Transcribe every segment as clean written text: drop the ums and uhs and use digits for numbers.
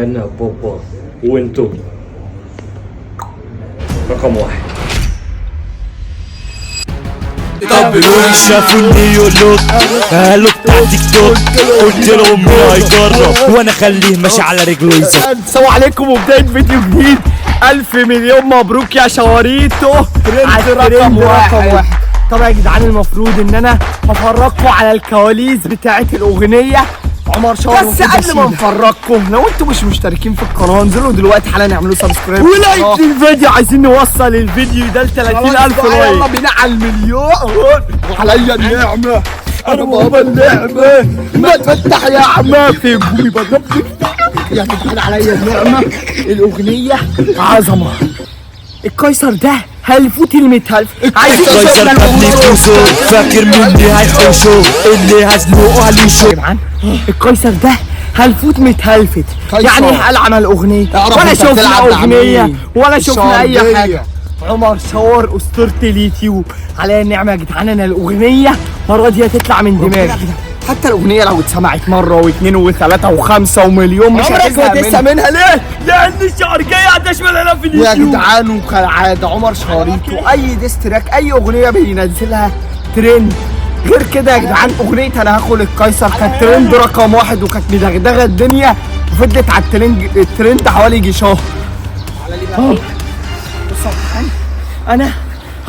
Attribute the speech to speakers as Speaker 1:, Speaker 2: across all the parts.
Speaker 1: انا بابا وانتو رقم واحد.
Speaker 2: شافوني يقولوا قالوا بتاع تيك توك، قلت لهم مين هيجرب وانا خليه ماشي على رجله يزق.
Speaker 3: السلام عليكم وبداية فيديو جديد. 1000 مليون مبروك يا شواريتو. ترند رقم واحد. طبعا يا جدعان المفروض ان انا هفرجكم على الكواليس بتاعت الاغنيه عمر شاور. بس قبل ما نفرجكم، لو انتم مش مشتركين في القناه انزلوا دلوقتي حالا اعملوا سبسكرايب ولايك للفيديو. عايزين نوصل الفيديو ده ل 30,000 لايك. يلا بينا على المليون. عليا النعمه، انا بابا النعمه، ما تفتح يا عماه في جوي يا جدعان. عليا النعمه، الاغنيه عظمه. القيصر ده هلفوت المتهلف. عايزين
Speaker 2: قيصر خدني فلوسه، فاكر مني هيحوشه اللي هزنقه عليه شو.
Speaker 3: يا جدعان القيصر ده هلفوت متهلفت، يعني هل عمل اغنيه ولا شفنا اغنيه ولا شفنا اي حاجه. عمر شاور اسطوره اليوتيوب. عليا النعمه يا جدعان، انا الاغنيه راضيه تطلع من دماغي. حتى الاغنيه لو اتسمعت مره واثنين وثلاثه وخمسه ومليون مش هتزهق منها. ليه؟ لان الشعر جاي هتشمل انا في اليوتيوب يا جدعان. وكالعاده عمر شاريتو اي ديستراك اي اغنيه بينزلها ترند. غير كده يا جدعان اغنيه انا هاخد القيصر كانت ترند رقم واحد وكانت مدغدغه الدنيا وفضلت على الترند حوالي يجي شهر. بصوا يا جدعان انا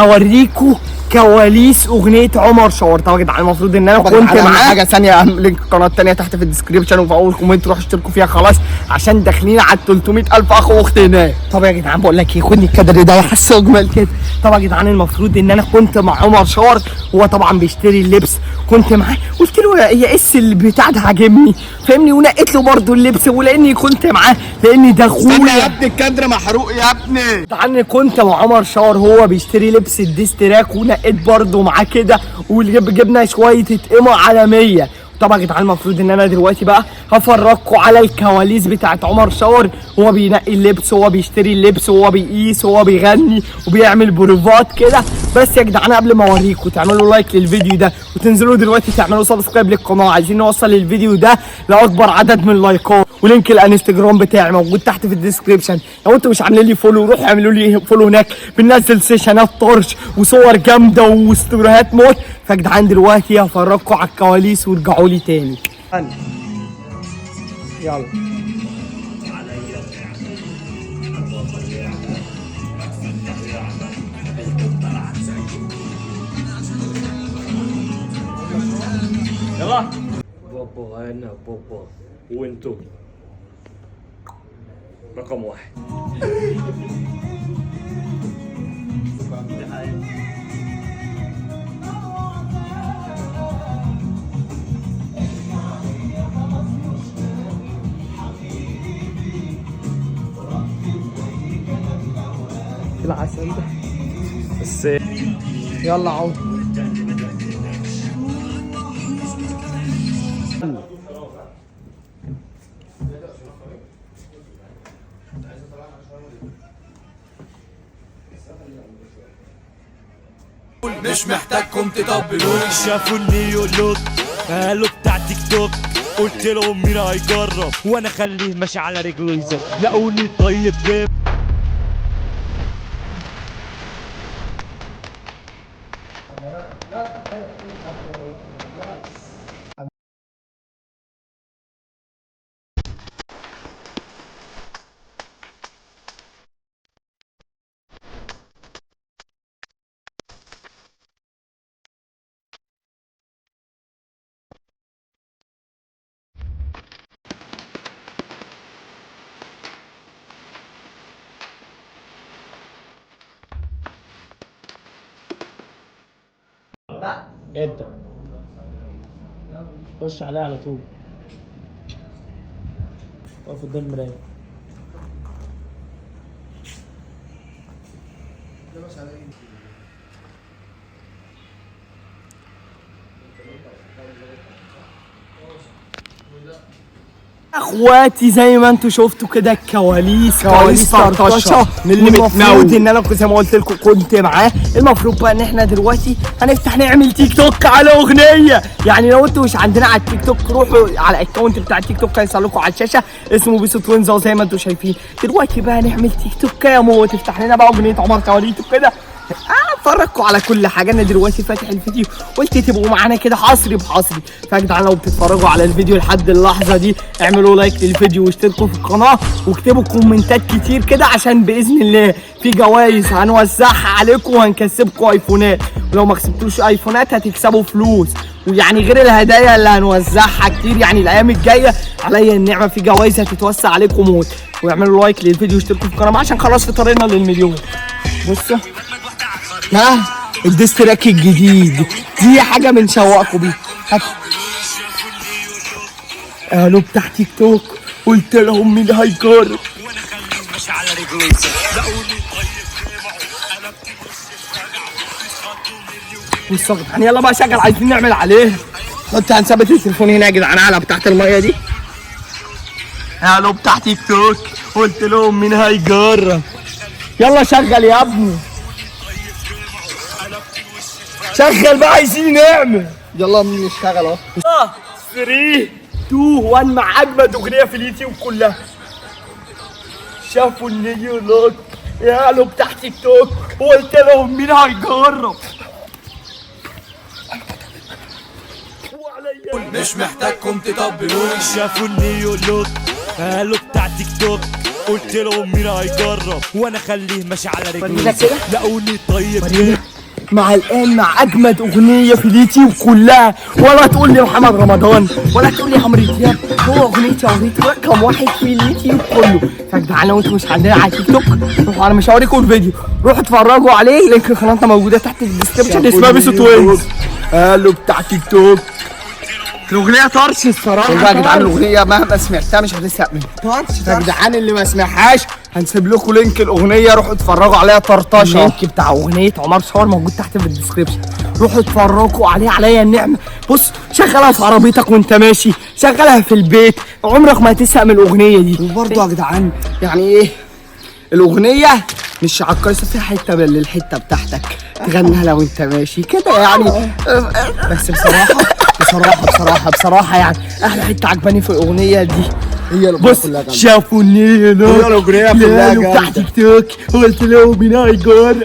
Speaker 3: هوريكوا كواليس اغنيه عمر شاور. طبعا يا جدعان المفروض ان انا كنت معاه حاجه ثانيه. لينك القناه الثانيه تحت في الديسكربشن وفي اول كومنت روحوا اشتركوا فيها خلاص عشان داخلين على 300,000 اخ واخت هناك. طبعا يا جدعان بقول لك ايه، خدني الكادر ده يحس اجمل كده. طبعا يا جدعان المفروض ان انا كنت مع عمر شاور، هو طبعا بيشتري اللبس، كنت معاه قلت له يا اس البتاع ده عاجبني فاهمني، ونقيت له برده اللبس. ولاني كنت معاه لان ده اخويا
Speaker 4: يا ابني الكادر محروق يا ابني.
Speaker 3: جدعان كنت مع عمر شاور هو بيشتري لبس الديستراك ونقيت برده معاه كده وجبنا شويه اتقمه عالميه. طبعا يا جدعان المفروض ان انا دلوقتي بقى هفرجكم على الكواليس بتاعت عمر شاور وهو بينقي اللبس وهو بيشتري اللبس وهو بيقيس وهو بيغني وبيعمل بروفات كده. بس يا جدعان قبل ما اوريكم تعملوا لايك للفيديو ده وتنزلوا دلوقتي تعملوا سبسكرايب للقناه. عايزين نوصل الفيديو ده لاكبر عدد من اللايكات. ولينك الانستجرام بتاعي موجود تحت في الديسكربشن. لو انتوا مش عاملين لي فولو روحوا اعملوا لي فولو هناك. بننزل سيشنات طرش وصور جامده واستوريهات موت. فيا جدعان دلوقتي هفرجكم على الكواليس وارجعوا لي تاني. يلا
Speaker 1: يلا بابا انا بابا وانتو رقم واحد.
Speaker 3: العسل ده
Speaker 1: بس
Speaker 3: يلا عود.
Speaker 4: مش محتاجكم تطبلوني.
Speaker 2: شافوني يقولوا قالوا بتاع تيك توك، قلت لهم مين هيجرب وانا خليه ماشي على رجله يزق. لقوني طيب جيب
Speaker 5: ابدأ خش عليها على طول. اقف قدام المراية.
Speaker 3: اخواتي زي ما انتوا شفتوا كده الكواليس كواليس طرطشه
Speaker 4: من اللي
Speaker 3: المفروض ان انا زي ما قلت لكم كنت معاه. المفروض بقى ان احنا دلوقتي هنفتح نعمل تيك توك على اغنيه. يعني لو انتوا مش عندنا على التيك توك روحوا على الاكونت بتاع التيك توك هيظهر لكم على الشاشه اسمه بيسو توينز زي ما انتوا شايفين. دلوقتي بقى نعمل تيك توك يا مو تفتح لنا بقى اغنيه عمر كواليس وكده. افرجكم على كل حاجه. انا دلوقتي فاتح الفيديو قلت تبقوا معانا كده حصري بحصري. فيا جدعان لو بتتفرجوا على الفيديو لحد اللحظه دي اعملوا لايك للفيديو واشتركوا في القناه واكتبوا كومنتات كتير كده عشان باذن الله في جوائز هنوزعها عليكم وهنكسبكم ايفونات. ولو ما كسبتوش ايفونات هتكسبوا فلوس. ويعني غير الهدايا اللي هنوزعها كتير يعني الايام الجايه عليا النعمه في جوائز هتتوزع عليكم موت. واعملوا لايك للفيديو واشتركوا في القناه عشان خلاص في طريقنا للمليون. بصوا ها الديستراك الجديد دي حاجه بنشوقكم بيها. قالوا بتاع تيك توك قلت لهم مين هيجرب. بصوا يا جدعان يلا بقى شغل عايزين نعمل عليه. حط هنثبت التليفون هنا يا جدعان على بتاعه الميه دي. قالوا بتاع تيك توك قلت لهم مين هيجرب. يلا شغل يا ابني شغل بقى عايزين نعمل.
Speaker 4: يلا نشتغل اهو.
Speaker 3: 3 2 1 مع اجمد اغنيه في اليوتيوب كلها. شافوا النيو لوك قالوا بتاع تيك توك وقلت لهم مين هيجرب.
Speaker 4: مش محتاجكم تطبلوني.
Speaker 2: شافوا النيو لوك قالوا بتاع تيك توك قلت لهم مين هيجرب وانا خليه ماشي على رجلي لقوني طيب.
Speaker 3: مع الان مع اجمد اغنيه في اليوتيوب كلها. ولا تقول لي محمد رمضان ولا تقول لي عمرو دياب. هو اغنيتي رقم واحد في اليوتيوب كله. فيا جدعان لو انتوا مش عندنا على تيك توك روحوا، انا مش هوريكم الفيديو، روحوا اتفرجوا عليه. لينك قناتنا موجوده تحت الديسكربشن اسمها بيسو توينز. قالوا بتاع تيك توك الاغنيه طرش الصراحه.
Speaker 4: والله يا جدعان الاغنيه مهما سمعتها مش هتزهق منها.
Speaker 3: طرش
Speaker 4: يا جدعان اللي ما سمعهاش هنسيب لكم لينك الاغنيه روحوا اتفرجوا عليها طرطشه.
Speaker 3: اللينك بتاع اغنيه عمر شاور موجود تحت في الديسكربشن. روحوا اتفرجوا عليه عليا النعمه. بص شغلها في عربيتك وانت ماشي، شغلها في البيت، عمرك ما هتزهق من الاغنيه دي.
Speaker 4: وبرضه يا جدعان يعني ايه الاغنيه مش عالقيصه فيها حته للحته بتاعتك تغنيها لو انت ماشي كده يعني.
Speaker 3: بس بصراحه يعني احلى حته عجباني في الاغنيه دي
Speaker 4: هي الاغنيه
Speaker 3: بص
Speaker 4: كلها جامده.
Speaker 3: شافوا النيلو
Speaker 4: هي الاغنيه كلها
Speaker 3: بتاع
Speaker 4: جامده.
Speaker 3: تيك توك قلت لهم مين هيجرب.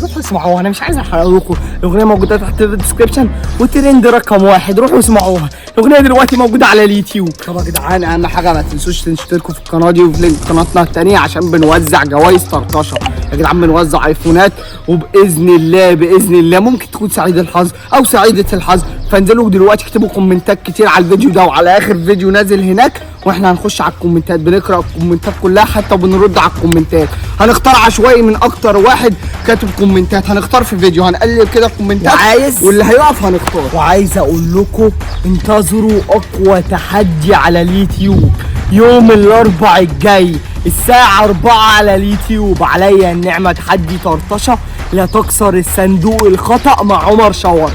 Speaker 3: روحوا اسمعوها انا مش عايز احرق لكم. الاغنيه موجوده تحت في الديسكربشن وترند رقم واحد. روحوا اسمعوها. الاغنيه دلوقتي موجوده على اليوتيوب.
Speaker 4: طب يا جدعان اهم حاجه ما تنسوش تشتركوا في القناه دي وفي لينك قناتنا الثانيه عشان بنوزع جوائز طرطشه يا جدعان. بنوزع ايفونات وباذن الله ممكن تكون سعيد الحظ او سعيده الحظ. فانزلوا دلوقتي اكتبوا كومنتات كتير على الفيديو ده وعلى اخر فيديو نازل هناك واحنا هنخش على الكومنتات بنقرا الكومنتات كلها حتى وبنرد على الكومنتات. هنختار عشوائي من اكتر واحد كاتب كومنتات هنختار في فيديو هنقلب كده الكومنتات واللي هيقف هنختار.
Speaker 3: وعايز اقول لكم انتظروا اقوى تحدي على اليوتيوب يوم الاربعاء الجاي الساعة 4 على اليوتيوب. عليا النعمة تحدي طرطشة لا تكسر الصندوق الخطأ مع عمر شاور.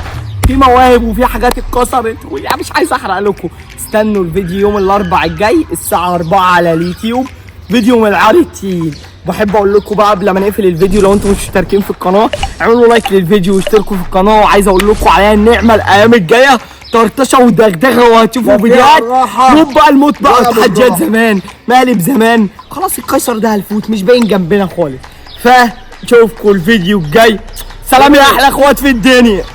Speaker 3: في مواهب وفي حاجات اتكسرت يعني مش عايز احرق لكم. استنوا الفيديو يوم الاربعاء الجاي الساعة 4 على اليوتيوب فيديو من العار التقيل. بحب اقول لكم بقى قبل ما نقفل الفيديو لو انتم مش مشتركين في القناة اعملوا لايك للفيديو واشتركوا في القناة. وعايز اقول لكم عليا النعمة الايام الجاية طرطشه ودغدغه وهتشوفوا فيديوهات موت بقى الموت بقى تحديات زمان مقالب زمان. خلاص القيصر ده هلفوت مش باين جنبنا خالص. فنشوفكم الفيديو الجاي. سلام يا احلى اخوات في الدنيا.